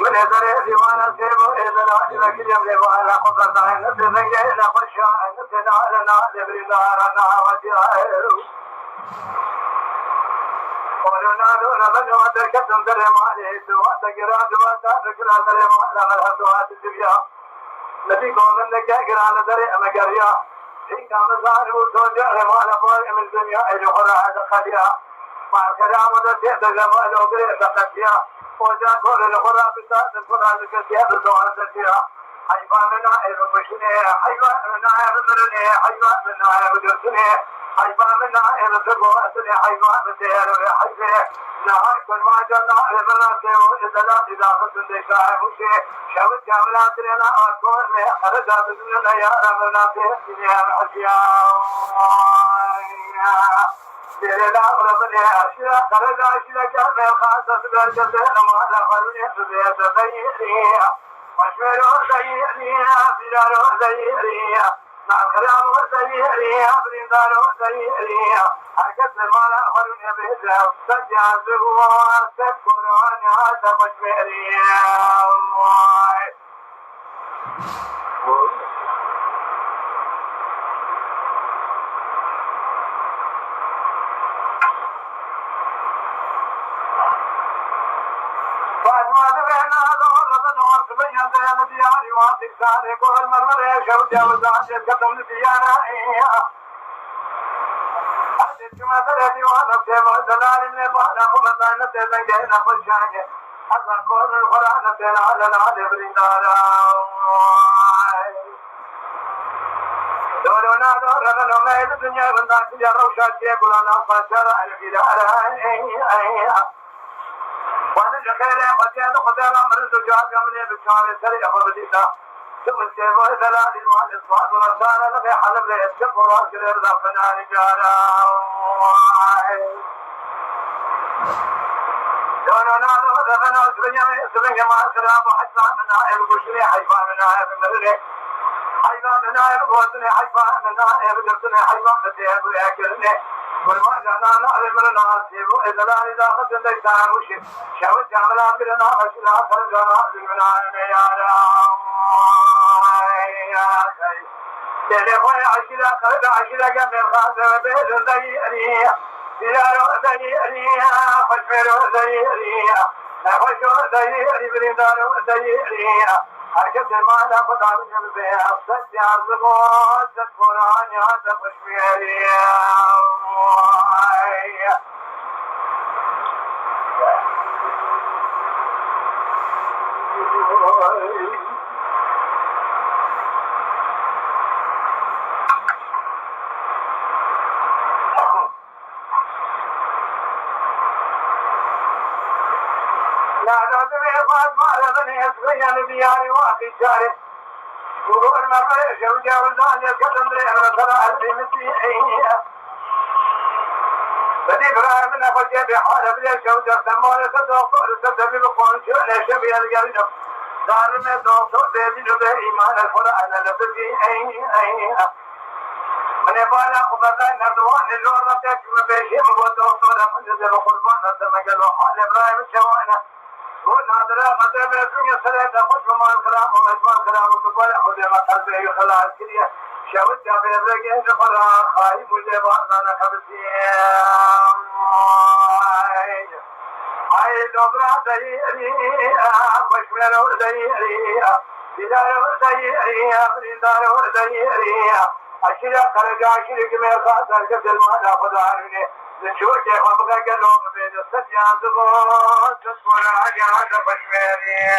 من هذا ديوان سيبو إذا لا كلام لوالا قبل عين نتنجى نخشى نتنالنا لبرنارنا وجاهر قولنا دون بنو تكتم درمالي سوى تقرا سوى تذكر درمالا مرحبا تبيا نبي قوم نجاكرا دري مجريا إن كان زار وتوجه رمالا فوق من الدنيا الأخرى هذا خديا ما كلام ذا جمال وغير بقتيا وجا كل الأخرى بتاعت القرآن كثير سوى تبيا حيواننا المشني حيواننا المرني حيواننا بدرسني حيواننا المسبوعتني حيوان سير حيوان نهاية كل ما جانا لمنا سيو إذا خصن دكاه وشي شوت جملات لنا أكون خرجت بدنا يا ربنا سيدنا الأشياء سيرنا ربنا أشياء خرج أشياء كان خاصة درجة ما لا خلني بيت سيري مشمر سيري فيرا سيري ناكرام سيري بريندار سيري حركت مالا خلني بيت سجاد وسكران هذا مشمري كل مرة يشوف جوزات يتقدم لديانا حدث ما ترى وانا سيما دلال من بعد خمسة نتزن جينا خشاني حسن كل القرآن تنا لنا لبرندارا دورنا دورنا ما الدنيا بندك يا روشات يقولنا فشر الجدار وانا جخيره قتيل قتيل مرز جاب يمني بشام سري أخبرتنا ثم سيبوا ثلاث المال إصلاح ورسالة لقي حلب ليتكب وراس الإرضا فنا رجالا دوننا دوننا سبنيا ما سراب حيفا منا البشري حيفا منا بمرني حيفا منا البوسني حيفا منا بدرسني حيفا فتيه ويأكلني كل ما جانا نعلم لنا سيبوا إذا لا إذا خسن ديسان وشي شاوت جاملا برنا وشنا خرجنا زمنا ميالا تلقوا عشرة خرج عشرة جميل خاصة بيد زيئني سيارو زيئني خشمرو زيئني نخشو زيئني برندارو زيئني حركت المعنى قدام جنبه أفسد يعزبون تذكران يعزب خشميري يسوي بياري واقي جاري وقول ما رأي شوجا وزان يكلم لي أنا ترى المسيحية بدي برا من أخوتي بحال بلي شوجا سموني صدق صدق بقول شو أنا شبيه الجريدة دار من دوسو بيبي نبي إيمان الفرع أنا لبدي من يبالا خبزان نردوان الجور ربك مبيشي مبودوسو لفن جزل قربان نتمجل وحال إبراهيم شوانا ونادرا مذهب الدنيا سلطة خوش ومان كلام ومجمال كلام وتقول خذ ما تحب يخلع الكريه شاوت جاب يبرق يخلع خايم وجبان أنا كبسي هاي دوبرا دايري خوش منو دايري ديدار دايري بريدار دايري أشياء خرج أشياء كم يخاطر كسل ما لا خدارني نشوف كيف أبغى قلوب بين السجى زبون تسمع حاجة بشميري